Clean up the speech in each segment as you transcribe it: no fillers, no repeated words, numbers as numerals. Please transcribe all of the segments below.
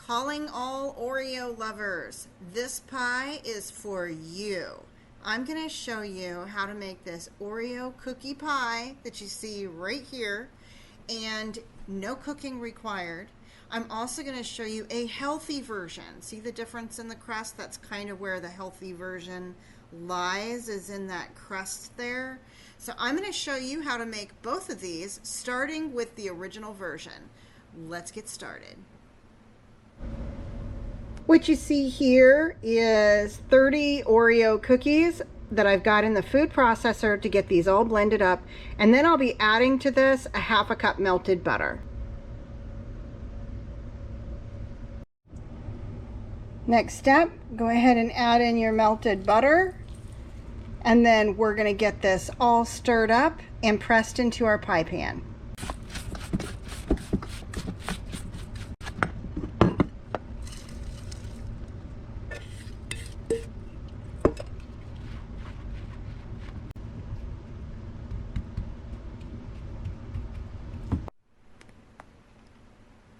Calling all Oreo lovers, this pie is for you. I'm going to show you how to make this Oreo cookie pie that you see right here, and no cooking required. I'm also going to show you a healthy version. See the difference in the crust? That's kind of where the healthy version lies, is in that crust there. So I'm going to show you how to make both of these, starting with the original version. Let's get started. What you see here is 30 Oreo cookies that I've got in the food processor to get these all blended up, and then I'll be adding to this a half a cup melted butter. Next step, go ahead and add in your melted butter, and then we're going to get this all stirred up and pressed into our pie pan.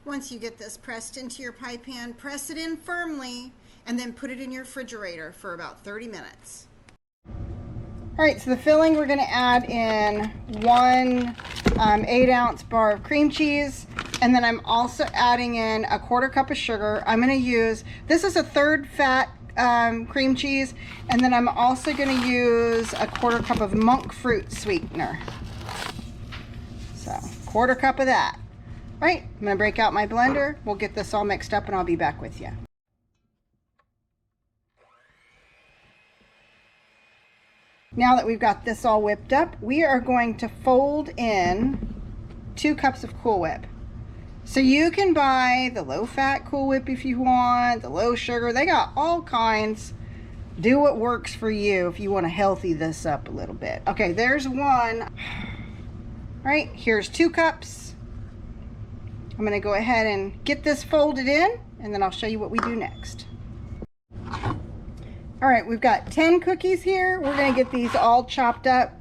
Once you get this pressed into your pie pan, press it in firmly and then put it in your refrigerator for about 30 minutes. All right, so the filling, we're going to add in one 8-ounce bar of cream cheese, and then I'm also adding in a 1/4 cup of sugar. I'm going to use, this is a 3rd fat cream cheese, and then I'm also going to use a 1/4 cup of monk fruit sweetener. So 1/4 cup of that. All right, I'm going to break out my blender. We'll get this all mixed up and I'll be back with you. Now that we've got this all whipped up, we are going to fold in 2 cups of Cool Whip. So you can buy the low-fat Cool Whip if you want, the low sugar. They got all kinds. Do what works for you if you want to healthy this up a little bit. Okay, there's one. All right, here's 2 cups. I'm going to go ahead and get this folded in, and then I'll show you what we do next. All right, we've got 10 cookies here. We're going to get these all chopped up.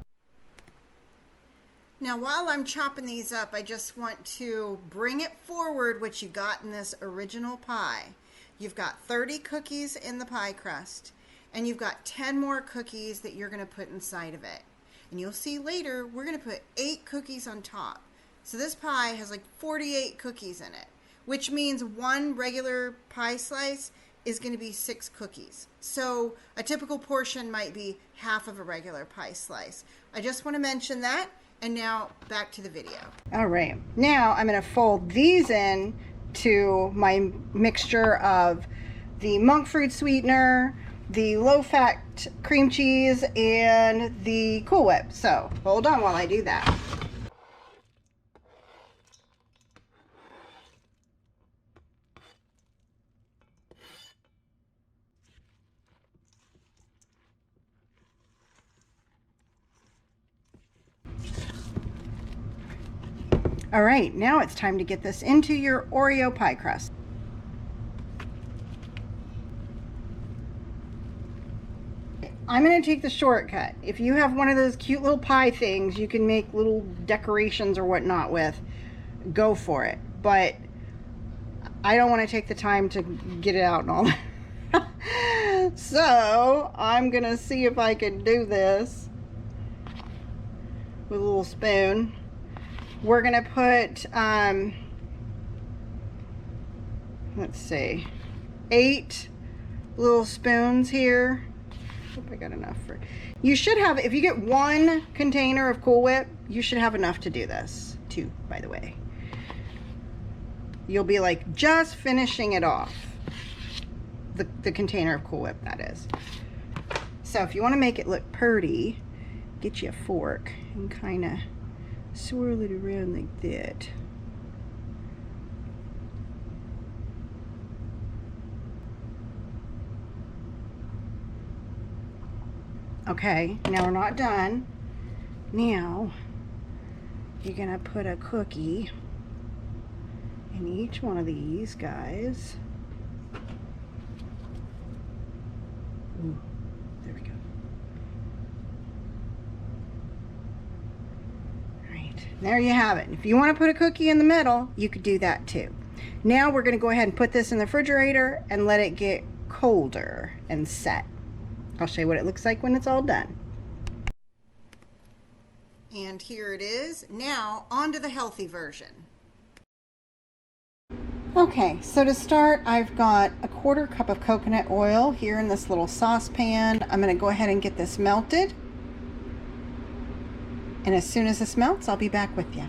Now, while I'm chopping these up, I just want to bring it forward what you got in this original pie. You've got 30 cookies in the pie crust, and you've got 10 more cookies that you're going to put inside of it. And you'll see later, we're going to put 8 cookies on top. So this pie has like 48 cookies in it, which means one regular pie slice is going to be 6 cookies. So a typical portion might be half of a regular pie slice. I just want to mention that, and now back to the video. All right, now I'm going to fold these in to my mixture of the monk fruit sweetener, the low-fat cream cheese, and the Cool Whip. So hold on while I do that. All right, now it's time to get this into your Oreo pie crust. I'm going to take the shortcut. If you have one of those cute little pie things you can make little decorations or whatnot with, go for it. But I don't want to take the time to get it out and all that. So I'm going to see if I can do this with a little spoon. We're going to put, let's see, 8 little spoons here. Hope I got enough for, you should have, if you get 1 container of Cool Whip, you should have enough to do this. 2, by the way. You'll be like just finishing it off. The container of Cool Whip, that is. So if you want to make it look pretty, get you a fork and kind of swirl it around like that. Okay, now we're not done. Now you're gonna put a cookie in each one of these guys. Ooh, there we go. There you have it. If you want to put a cookie in the middle, you could do that too. Now we're going to go ahead and put this in the refrigerator and let it get colder and set. I'll show you what it looks like when it's all done. And here it is. Now on to the healthy version. Okay, so to start, I've got a 1/4 cup of coconut oil here in this little saucepan. I'm going to go ahead and get this melted. And as soon as this melts, I'll be back with you.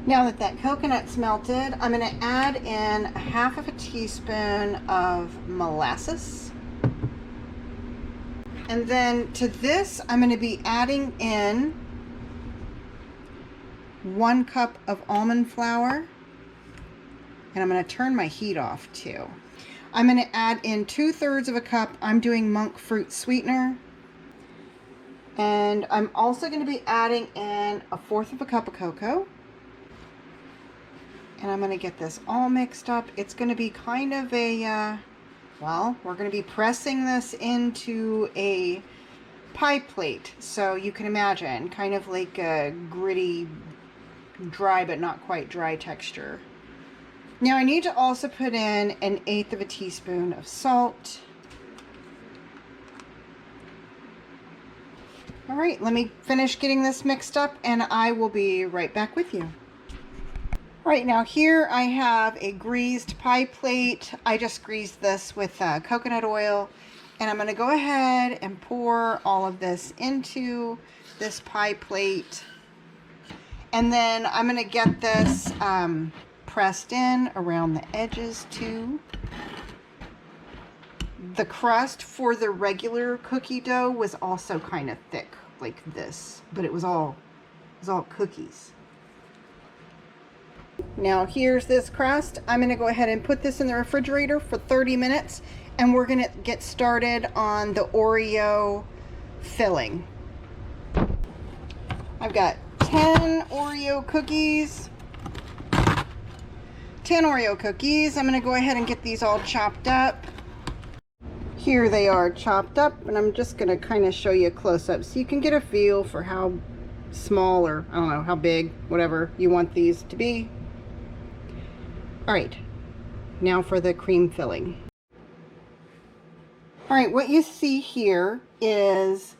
Now that that coconut's melted, I'm going to add in 1/2 teaspoon of molasses. And then to this, I'm going to be adding in 1 cup of almond flour. And I'm going to turn my heat off too. I'm going to add in 2/3 cup. I'm doing monk fruit sweetener. And I'm also going to be adding in 1/4 cup of cocoa. And I'm going to get this all mixed up. It's going to be kind of a, well, we're going to be pressing this into a pie plate. So you can imagine, kind of like a gritty, dry but not quite dry texture. Now I need to also put in 1/8 teaspoon of salt. All right, let me finish getting this mixed up and I will be right back with you. All right, now here I have a greased pie plate. I just greased this with coconut oil, and I'm going to go ahead and pour all of this into this pie plate. And then I'm going to get this pressed in around the edges too. The crust for the regular cookie dough was also kind of thick like this, but it was all cookies. Now here's this crust. I'm going to go ahead and put this in the refrigerator for 30 minutes and we're going to get started on the Oreo filling. I've got 10 Oreo cookies. 10 Oreo cookies. I'm going to go ahead and get these all chopped up. Here they are chopped up, and I'm just going to kind of show you a close-up so you can get a feel for how small, or I don't know, how big, whatever you want these to be. All right, now for the cream filling. All right, what you see here is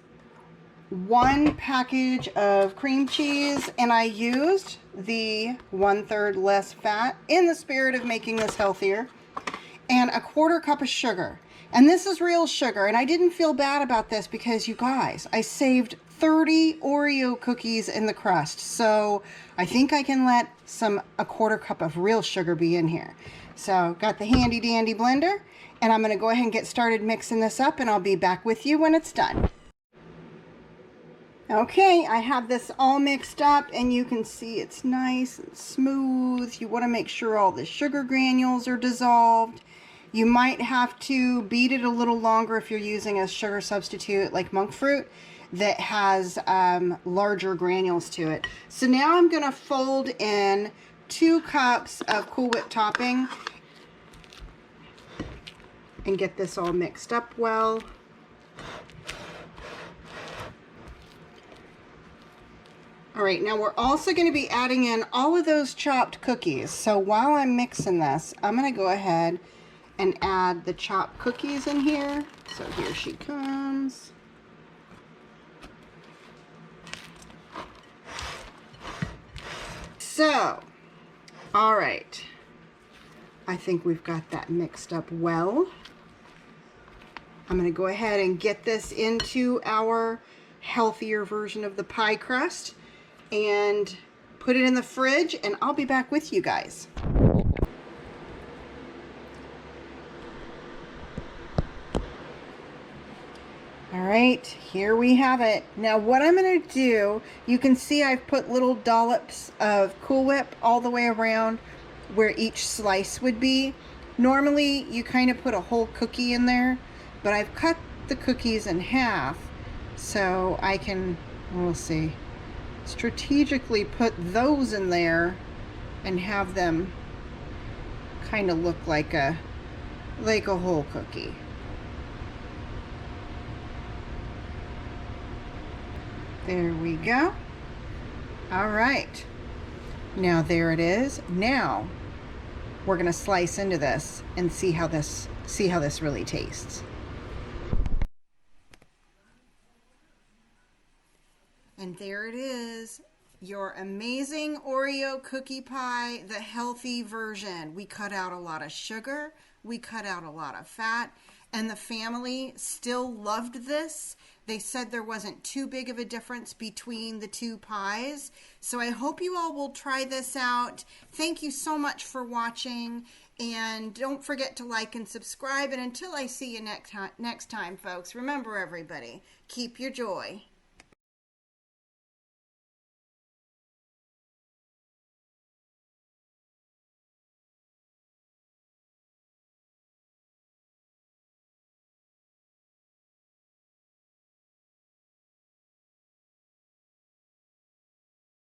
1 package of cream cheese, and I used the 1/3 less fat in the spirit of making this healthier, and a 1/4 cup of sugar. And this is real sugar, and I didn't feel bad about this because, you guys, I saved 30 Oreo cookies in the crust, so I think I can let a 1/4 cup of real sugar be in here. So got the handy dandy blender, and I'm going to go ahead and get started mixing this up, and I'll be back with you when it's done. Okay, I have this all mixed up, and you can see it's nice and smooth. You want to make sure all the sugar granules are dissolved. You might have to beat it a little longer if you're using a sugar substitute like monk fruit that has larger granules to it. So now I'm going to fold in 2 cups of Cool Whip topping and get this all mixed up well. All right, now we're also going to be adding in all of those chopped cookies. So while I'm mixing this, I'm going to go ahead and add the chopped cookies in here. So here she comes. So, all right. I think we've got that mixed up well. I'm going to go ahead and get this into our healthier version of the pie crust and put it in the fridge, and I'll be back with you guys. All right, here we have it. Now what I'm going to do, you can see I've put little dollops of Cool Whip all the way around where each slice would be. Normally you kind of put a whole cookie in there, but I've cut the cookies in half so I can, we'll see, strategically put those in there and have them kind of look like a whole cookie. There we go. All right. Now there it is. Now we're going to slice into this and see how this really tastes. And there it is, your amazing Oreo cookie pie, the healthy version. We cut out a lot of sugar, we cut out a lot of fat, and the family still loved this. They said there wasn't too big of a difference between the two pies. So I hope you all will try this out. Thank you so much for watching. And don't forget to like and subscribe. And until I see you next time, folks, remember everybody, keep your joy.